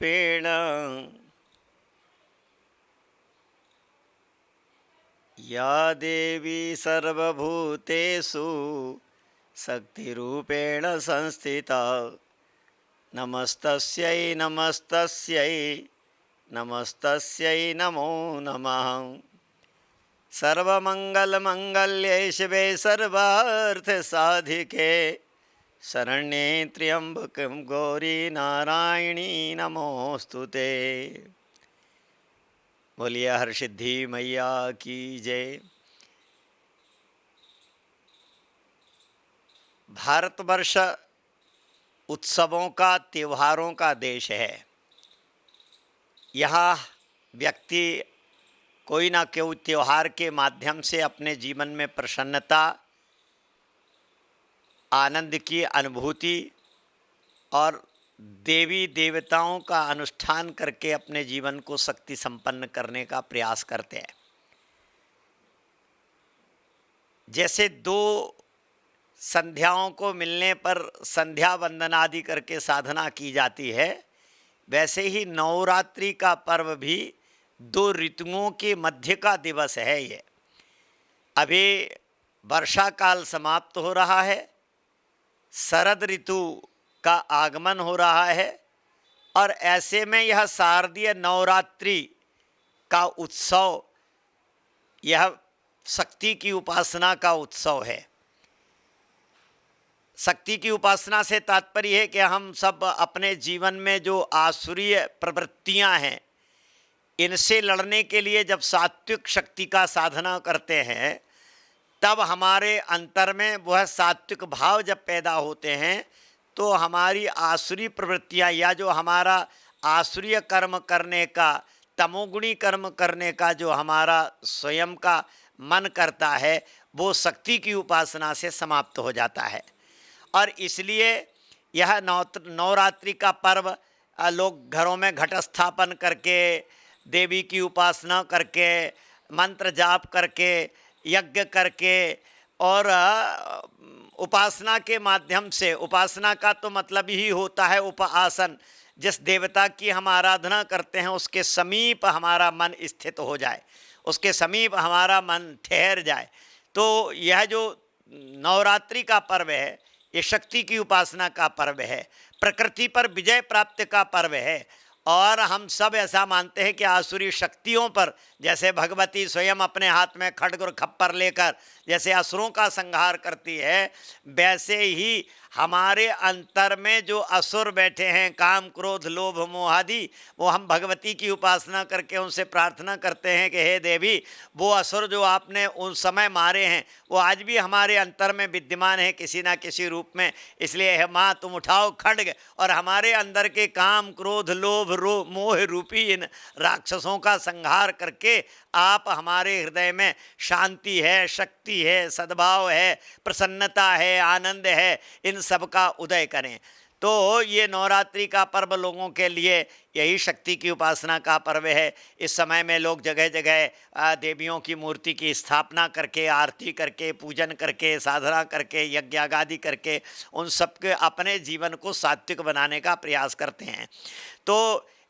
शक्तिरूपेण या देवी सर्वभूतेषु शक्तिरूपेण संस्थिता नमस्तस्यै नमस्तस्यै नमस्तस्यै नमो नमः। सर्वमंगलमंगल्ये शिवे सर्वार्थसाधिके शरण्ये त्र्यंबके गौरी नारायणी नमोस्तुते। बोलिए हरसिद्धि मैया की जय। भारतवर्ष उत्सवों का त्योहारों का देश है। यहाँ व्यक्ति कोई ना कोई त्योहार के माध्यम से अपने जीवन में प्रसन्नता, आनंद की अनुभूति और देवी देवताओं का अनुष्ठान करके अपने जीवन को शक्ति संपन्न करने का प्रयास करते हैं। जैसे दो संध्याओं को मिलने पर संध्या वंदन आदि करके साधना की जाती है, वैसे ही नवरात्रि का पर्व भी दो ऋतुओं के मध्य का दिवस है। ये अभी वर्षा काल समाप्त हो रहा है, शरद ऋतु का आगमन हो रहा है और ऐसे में यह शारदीय नवरात्रि का उत्सव, यह शक्ति की उपासना का उत्सव है। शक्ति की उपासना से तात्पर्य है कि हम सब अपने जीवन में जो आसुरीय प्रवृत्तियां हैं, इनसे लड़ने के लिए जब सात्विक शक्ति का साधना करते हैं, तब हमारे अंतर में वह सात्विक भाव जब पैदा होते हैं तो हमारी आसुरी प्रवृत्तियां या जो हमारा आसुरीय कर्म करने का, तमोगुणी कर्म करने का जो हमारा स्वयं का मन करता है, वो शक्ति की उपासना से समाप्त हो जाता है। और इसलिए यह नवरात्रि का पर्व लोग घरों में घट स्थापन करके, देवी की उपासना करके, मंत्र जाप करके, यज्ञ करके और उपासना के माध्यम से, उपासना का तो मतलब ही होता है उपासन, जिस देवता की हम आराधना करते हैं उसके समीप हमारा मन स्थित हो जाए, उसके समीप हमारा मन ठहर जाए। तो यह जो नवरात्रि का पर्व है, ये शक्ति की उपासना का पर्व है, प्रकृति पर विजय प्राप्ति का पर्व है। और हम सब ऐसा मानते हैं कि आसुरी शक्तियों पर, जैसे भगवती स्वयं अपने हाथ में खड्ग और खप्पर लेकर जैसे असुरों का संहार करती है, वैसे ही हमारे अंतर में जो असुर बैठे हैं, काम क्रोध लोभ मोह आदि, वो हम भगवती की उपासना करके उनसे प्रार्थना करते हैं कि हे देवी, वो असुर जो आपने उस समय मारे हैं वो आज भी हमारे अंतर में विद्यमान है किसी ना किसी रूप में। इसलिए हे माँ, तुम उठाओ खड्ग और हमारे अंदर के काम क्रोध लोभ मोह रूपी इन राक्षसों का संहार करके आप हमारे हृदय में शांति है, शक्ति है, सद्भाव है, प्रसन्नता है, आनंद है, इन सब का उदय करें। तो ये नवरात्रि का पर्व लोगों के लिए यही शक्ति की उपासना का पर्व है। इस समय में लोग जगह जगह देवियों की मूर्ति की स्थापना करके, आरती करके, पूजन करके, साधना करके, यज्ञ आदि करके उन सबके अपने जीवन को सात्विक बनाने का प्रयास करते हैं। तो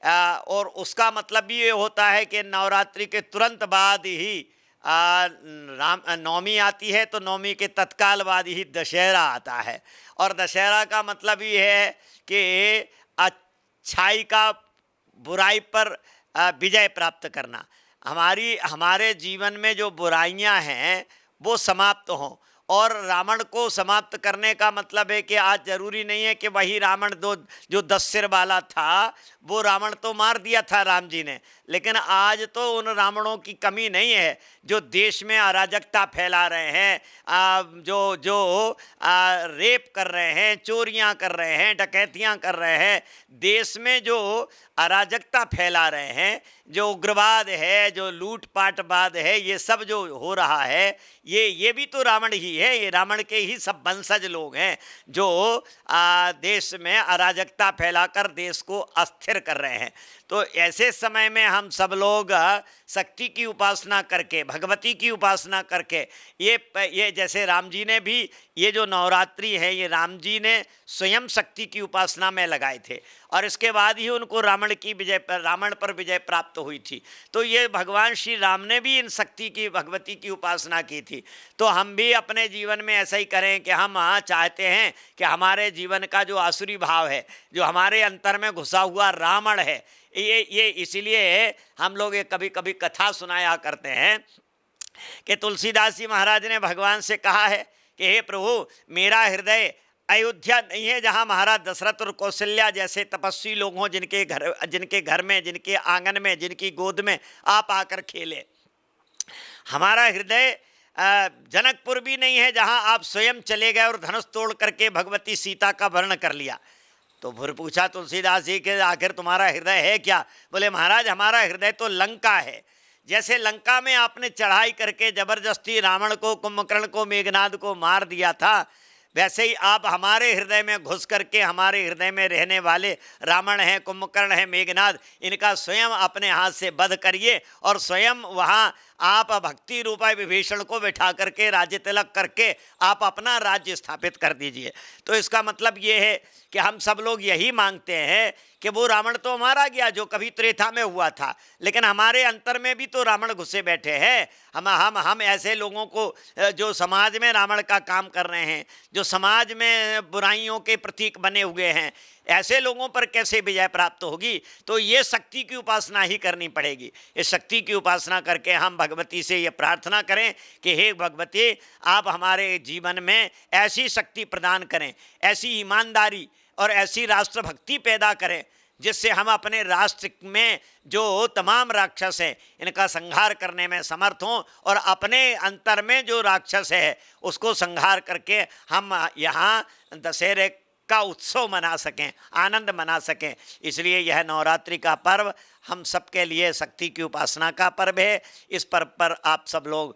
और उसका भी ये होता है कि नवरात्रि के तुरंत बाद ही नवमी आती है, तो नवमी के तत्काल बाद ही दशहरा आता है। और दशहरा का मतलब ये है कि अच्छाई का बुराई पर विजय प्राप्त करना। हमारे जीवन में जो बुराइयां हैं वो समाप्त हों। और रावण को समाप्त करने का मतलब है कि आज जरूरी नहीं है कि वही रावण जो 10 सिर वाला था, वो रावण तो मार दिया था राम जी ने, लेकिन आज तो उन रावणों की कमी नहीं है जो देश में अराजकता फैला रहे हैं, जो रेप कर रहे हैं, चोरियां कर रहे हैं, डकैतियां कर रहे हैं, देश में जो अराजकता फैला रहे हैं, जो उग्रवाद है, जो लूटपाटवाद है, ये सब जो हो रहा है, ये भी तो रावण ही है। ये रावण के ही सब वंशज लोग हैं जो देश में अराजकता फैलाकर देश को अस्थिर कर रहे हैं। तो ऐसे समय में हम सब लोग शक्ति की उपासना करके, भगवती की उपासना करके, ये जैसे राम जी ने भी, ये जो नवरात्रि है ये राम जी ने स्वयं शक्ति की उपासना में लगाए थे और इसके बाद ही उनको रावण पर विजय प्राप्त हुई थी। तो ये भगवान श्री राम ने भी इन शक्ति की, भगवती की उपासना की थी। तो हम भी अपने जीवन में ऐसा ही करें कि हम चाहते हैं कि हमारे जीवन का जो आसुरी भाव है, जो हमारे अंतर में घुसा हुआ रावण है, ये इसीलिए हम लोग ये कभी कभी कथा सुनाया करते हैं कि तुलसीदास जी महाराज ने भगवान से कहा है कि हे प्रभु, मेरा हृदय अयोध्या नहीं है जहाँ महाराज दशरथ और कौशल्या जैसे तपस्वी लोग हों, जिनके घर में, जिनके आंगन में, जिनकी गोद में आप आकर खेले। हमारा हृदय जनकपुर भी नहीं है जहाँ आप स्वयं चले गए और धनुष तोड़ करके भगवती सीता का वर्ण कर लिया। तो फिर पूछा तुलसीदास जी के आखिर तुम्हारा हृदय है क्या? बोले महाराज हमारा हृदय तो लंका है। जैसे लंका में आपने चढ़ाई करके जबरदस्ती रावण को, कुंभकर्ण को, मेघनाद को मार दिया था, वैसे ही आप हमारे हृदय में घुस करके हमारे हृदय में रहने वाले रावण हैं, कुंभकर्ण हैं, मेघनाद, इनका स्वयं अपने हाथ से वध करिए और स्वयं वहाँ आप भक्ति रूपा विभीषण को बिठा करके राज्य तिलक करके आप अपना राज्य स्थापित कर दीजिए। तो इसका मतलब ये है कि हम सब लोग यही मांगते हैं कि वो रावण तो मारा गया जो कभी त्रेता में हुआ था, लेकिन हमारे अंतर में भी तो रावण घुसे बैठे हैं। हम ऐसे लोगों को जो समाज में रावण का काम कर रहे हैं, जो समाज में बुराइयों के प्रतीक बने हुए हैं, ऐसे लोगों पर कैसे विजय प्राप्त होगी? तो ये शक्ति की उपासना ही करनी पड़ेगी। इस शक्ति की उपासना करके हम भगवती से ये प्रार्थना करें कि हे भगवती, आप हमारे जीवन में ऐसी शक्ति प्रदान करें, ऐसी ईमानदारी और ऐसी राष्ट्रभक्ति पैदा करें जिससे हम अपने राष्ट्र में जो तमाम राक्षस हैं इनका संहार करने में समर्थ हों और अपने अंतर में जो राक्षस है उसको संहार करके हम यहाँ दशहरे का उत्सव मना सकें, आनंद मना सकें। इसलिए यह नवरात्रि का पर्व हम सबके लिए शक्ति की उपासना का पर्व है। इस पर्व पर आप सब लोग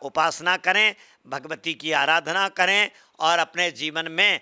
उपासना करें, भगवती की आराधना करें और अपने जीवन में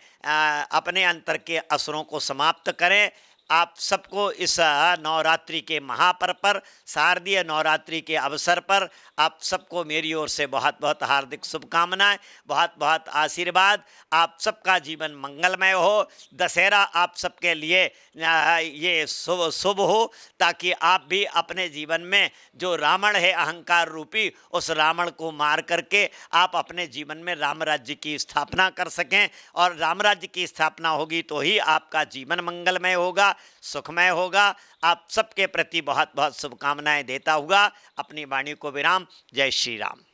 अपने अंतर के असुरों को समाप्त करें। आप सबको इस नवरात्रि के महापर्व पर, शारदीय नवरात्रि के अवसर पर आप सबको मेरी ओर से बहुत बहुत हार्दिक शुभकामनाएं, बहुत बहुत आशीर्वाद। आप सबका जीवन मंगलमय हो। दशहरा आप सबके लिए ये शुभ हो ताकि आप भी अपने जीवन में जो रावण है अहंकार रूपी, उस रावण को मार करके आप अपने जीवन में राम राज्य की स्थापना कर सकें। और राम राज्य की स्थापना होगी तो ही आपका जीवन मंगलमय होगा, सुखमय होगा। आप सबके प्रति बहुत बहुत शुभकामनाएं देता हुआ अपनी वाणी को विराम। जय श्री राम।